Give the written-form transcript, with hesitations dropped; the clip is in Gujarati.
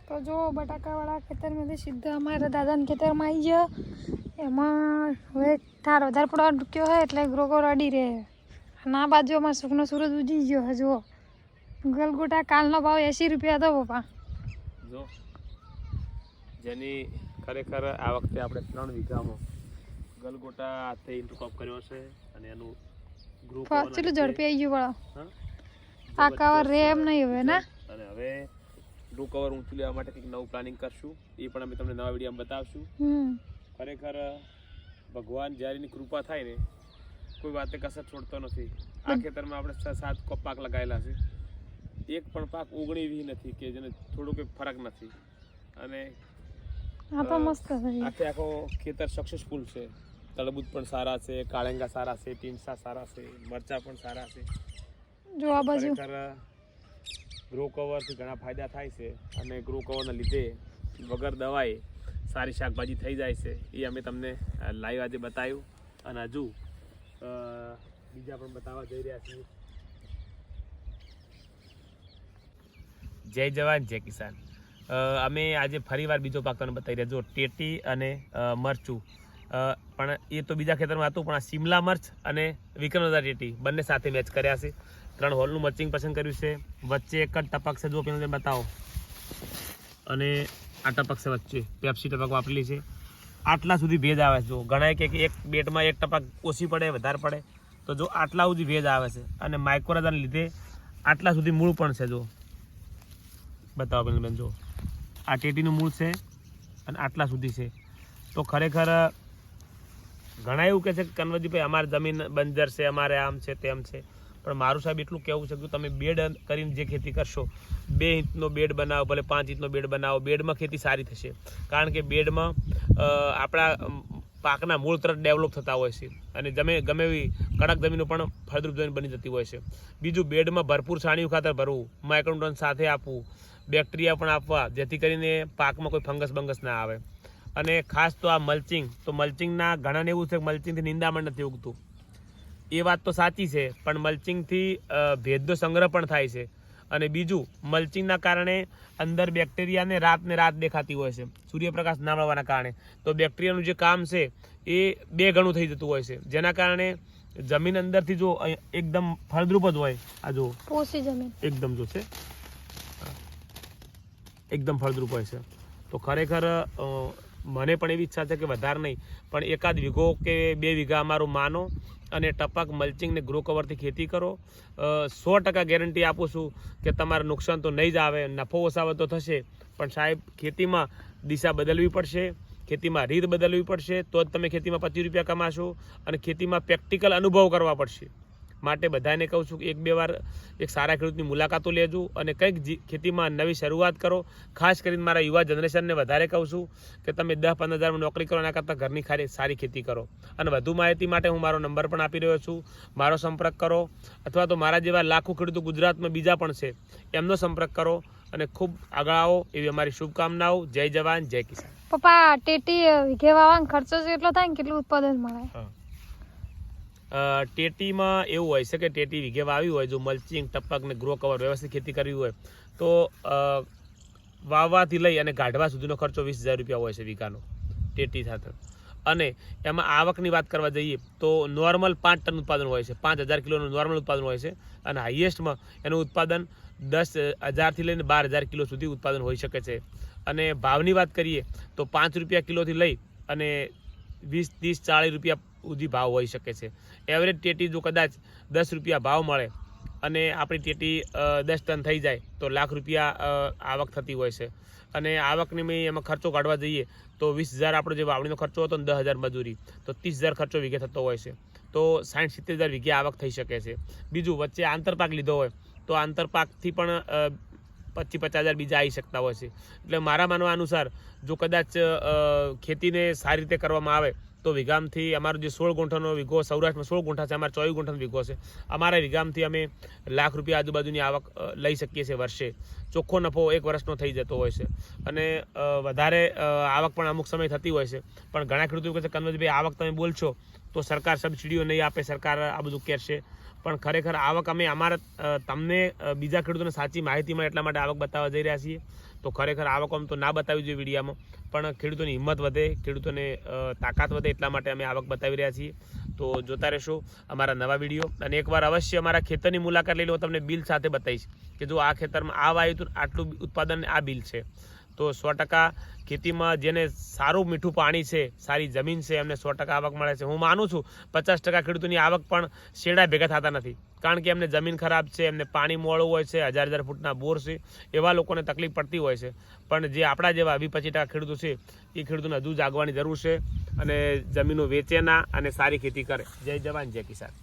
તો જો બટાકાવાળા ખેતરમાંથી સીધા અમારા દાદાના ખેતરમાં આવી ગયા. એમાં હવે ઠાર વધારે પડવા ડૂક્યો હોય એટલે ગ્રોકો રડી રહે. અને આ બાજુ અમારા સુખનો સૂરજ ઉજી ગયો હે. જુઓ ગલગોટા કાલનો ભાવ 80 રૂપિયા હતો પપ્પા. જો જેની ખરેખર આ વખતે આપણે 3 વીઘામાં ગલગોટા હાથે ઇન્ટરક્રોપ કર્યો છે અને એનું ગ્રુપ કેટલું ઝડપી આવી ગયું વાળો. આ કવર રે એમ નહીં હવે ને. અને હવે ગ્રુપ કવર ઊંચું લેવા માટે કંઈક નવું પ્લાનિંગ કરશું. એ પણ અમે તમને નવા વિડીયોમાં બતાવશું. ખરેખર ભગવાન જ્યારે એની કૃપા થાય ને કોઈ વાતે કસર છોડતો નથી. આ ખેતરમાં આપણે 6-7 પાક લગાવેલા છે. એક પણ પાક ઉગણી નથી કે જેને થોડો કંઈ ફરક નથી. અને આ તો મસ્ત છે. આખો ખેતર સક્સેસફુલ છે. તળબૂચ પણ સારા છે, કાળેંગા સારા છે, ટીમસા સારા છે, મરચા પણ સારા છે. જો આ બાજુ ગ્રો કવરથી ઘણા ફાયદા થાય છે. અને ગ્રો કવરના લીધે વગર દવાએ સારી શાકભાજી થઈ જાય છે. એ અમે તમને લાઈવ આજે બતાવ્યું અને હજુ બીજા પણ બતાવવા જઈ રહ્યા છીએ. જય જવાન જય કિસાન. અમે આજે ફરીવાર બીજો પાક તમને બતાવી રહ્યા. જો ટેટી અને મરચું, પણ એ તો બીજા ખેતરમાં હતું, પણ આ શિમલા મરચ અને વિક્રમદાદા ટેટી બંને સાથે મેચ કર્યા છે. 3 હોલનું મર્ચિંગ પસંદ કર્યું છે. વચ્ચે એક જ ટપક છે. જો પેલું બતાવો. અને આ ટપક છે વચ્ચે, પેપ્સી ટપક વાપરેલી છે. આટલા સુધી ભેજ આવે છે. જો ઘણા કે એક બેટમાં એક ટપક ઓછી પડે વધારે પડે, તો જો આટલા સુધી ભેજ આવે છે. અને માઇક્રોરાજાને લીધે આટલા સુધી મૂળ પણ છે. જો બતાવો પેલું બેન. જો આ ટેટીનું મૂળ છે અને આટલા સુધી છે. તો ખરેખર ઘણા એવું કહે છે કે કનવરજીભાઈ અમારી જમીન બંજર છે, અમારે આમ છે તેમ છે. પણ મારું સાહેબ એટલું કહેવું છે કે તમે બેડ કરીને જે ખેતી કરશો, 2 ઇંચનો બેડ બનાવો, ભલે 5 ઇંચનો બેડ બનાવો, બેડમાં ખેતી સારી થશે. કારણ કે બેડમાં આપણા પાકના મૂળ તરફ ડેવલપ થતા હોય છે. અને ગમે એવી કડક જમીનો પણ ફળદ્રુપ જમીન બની જતી હોય છે. બીજું, બેડમાં ભરપૂર છાણિયું ખાતર ભરવું, માઇક્રોન્યુટ્રન સાથે આપવું, બેક્ટેરિયા પણ આપવા, જેથી કરીને પાકમાં કોઈ ફંગસ બંગસ ના આવે. અને ખાસ તો આ મલ્ચિંગ, તો મલ્ચિંગના ઘણાને એવું છે કે મલ્ચિંગથી નિંદામણ નથી ઉગતું. એ વાત તો સાચી છે, પણ મલ્ચિંગથી ભેજનો સંગ્રહ પણ થાય છે. અને બીજું, મલ્ચિંગના કારણે અંદર બેક્ટેરિયાને રાત દેખાતી હોય છે, સૂર્યપ્રકાશ ના મળવાના કારણે. તો બેક્ટેરિયાનું જે કામ છે એ 2 ગણું થઈ જતું હોય છે, જેના કારણે જમીન અંદરથી જો એકદમ ફળદ્રુપ જ હોય. આ જો પોસી જમીન એકદમ જો છે, એકદમ ફળદ્રુપ હોય છે. તો ખરેખર મને પણ એવી ઈચ્છા છે કે વધારે નહીં પણ 1 વીઘો કે 2 વીઘા અમારું માનો અને ટપક મલ્ચિંગ ને ગ્રો કવરથી ખેતી કરો. 100% ગેરંટી આપું છું કે તમારે નુકસાન તો નહીં જ આવે, નફો ઓછાવે તો થશે. પણ સાહેબ, ખેતીમાં દિશા બદલવી પડશે, ખેતીમાં રીત બદલવી પડશે, તો જ તમે ખેતીમાં 25 રૂપિયા કમાશો. અને ખેતીમાં પ્રેક્ટિકલ અનુભવ કરવા પડશે. માટે બધાને કહું છું કે 1-2 વાર એક સારા ખેડૂતની મુલાકાતો લેજો અને કંઈક ખેતીમાં નવી શરૂઆત કરો. ખાસ કરીને મારા યુવા જનરેશનને વધારે કહું છું કે તમે 10-15 હજારમાં નોકરી કરો, એના કરતાં ઘરની સારી ખેતી કરો. અને વધુ માહિતી માટે હું મારો નંબર પણ આપી રહ્યો છું. મારો સંપર્ક કરો, અથવા તો મારા જેવા લાખો ખેડૂતો ગુજરાતમાં બીજા પણ છે, એમનો સંપર્ક કરો અને ખૂબ આગળ આવો એવી અમારી શુભકામનાઓ. જય જવાન જય કિસાન. પપ્પા, ટેટી વીઘે વાવવાનો ખર્ચો કેટલો થાય ને કેટલું ઉત્પાદન મળે? ટેટીમાં એવું હોય છે કે ટેટી વીઘે વાવી હોય, જો મલ્ચિંગ, ટપક ને ગ્રો કવર વ્યવસ્થિત ખેતી કરવી હોય તો વાવવાથી લઈ અને ગાઢવા સુધીનો ખર્ચો 20,000 રૂપિયા હોય છે વીઘાનો ટેટી સાથે. અને એમાં આવકની વાત કરવા જઈએ તો નોર્મલ 5 ટન ઉત્પાદન હોય છે, 5,000 કિલોનું નોર્મલ ઉત્પાદન હોય છે. અને હાઈએસ્ટમાં એનું ઉત્પાદન 10,000થી લઈને 12,000 કિલો સુધી ઉત્પાદન હોઈ શકે છે. અને ભાવની વાત કરીએ તો 5 રૂપિયા કિલોથી લઈ અને 20, 30, 40 રૂપિયા સુધી ભાવ હોઈ શકે છે. એવરેજ ટેટી જો કદાચ 10 રૂપિયા ભાવ મળે અને આપણી ટેટી 10 ટન થઈ જાય તો લાખ રૂપિયા આવક થતી હોય છે. અને આવકની મેં એમાં ખર્ચો કાઢવા જઈએ તો 20,000 આપણો જે વાવણીનો ખર્ચો હતો ને 10,000 મજૂરી, તો 30,000 ખર્ચો વીઘે થતો હોય છે. તો 60-70,000 વીઘે આવક થઈ શકે છે. બીજું, વચ્ચે આંતરપાક લીધો હોય તો આંતરપાકથી પણ 25-50,000 બીજા આવી શકતા હોય છે. એટલે મારા માનવા અનુસાર જો કદાચ ખેતીને સારી રીતે કરવામાં આવે તો વીઘામથી અમારો જે 16 ગુંઠાનો વીઘો, સૌરાષ્ટ્રમાં 16 ગુંઠા છે, અમારે 24 ગુંઠાનો વીઘો છે, અમારા વીઘામથી અમે લાખ રૂપિયા આજુબાજુની આવક લઈ શકીએ છીએ વર્ષે. ચોખ્ખો નફો 1 વર્ષનો થઈ જતો હોય છે. અને વધારે આવક પણ અમુક સમય થતી હોય છે. પણ ઘણા ખેડૂતો કહે છે કનવરજીભાઈ આવક તમે બોલશો તો સરકાર સબસિડીઓ નહીં આપે, સરકાર આ બધું કહેશે. પણ ખરેખર આવક અમે અમારા તમને બીજા ખેડૂતોને સાચી માહિતી મળે એટલા માટે આવક બતાવવા જઈ રહ્યા છીએ. તો ખરેખર આવક આમ તો ના બતાવી જોઈએ વિડીયામાં, પણ ખેડૂતોની હિંમત વધે, ખેડૂતોને તાકાત વધે એટલા માટે અમે આવક બતાવી રહ્યા છીએ. તો જોતા રહેશો અમારા નવા વિડીયો, અને એકવાર અવશ્ય અમારા ખેતરની મુલાકાત લઈ લો, તમને બિલ સાથે બતાવીશ કે જો આ ખેતરમાં આ વાવ્યું હતું, આટલું ઉત્પાદન આ બિલ છે. તો 100% ખેતીમાં જેને સારું મીઠું પાણી છે, સારી જમીન છે, એમને 100% આવક મળે છે. હું માનું છું 50% ખેડૂતોની આવક પણ શેડા ભેગા થતા નથી, કારણ કે એમને જમીન ખરાબ છે, એમને પાણી મોડું હોય છે, 1000 ફૂટના બોર છે, એવા લોકોને તકલીફ પડતી હોય છે. પણ જે આપણા જેવા 20-25% ખેડૂતો છે, એ ખેડૂતોને હજુ જાગવાની જરૂર છે, અને જમીનો વેચે ના અને સારી ખેતી કરે. જય જવાન જય કિસાન.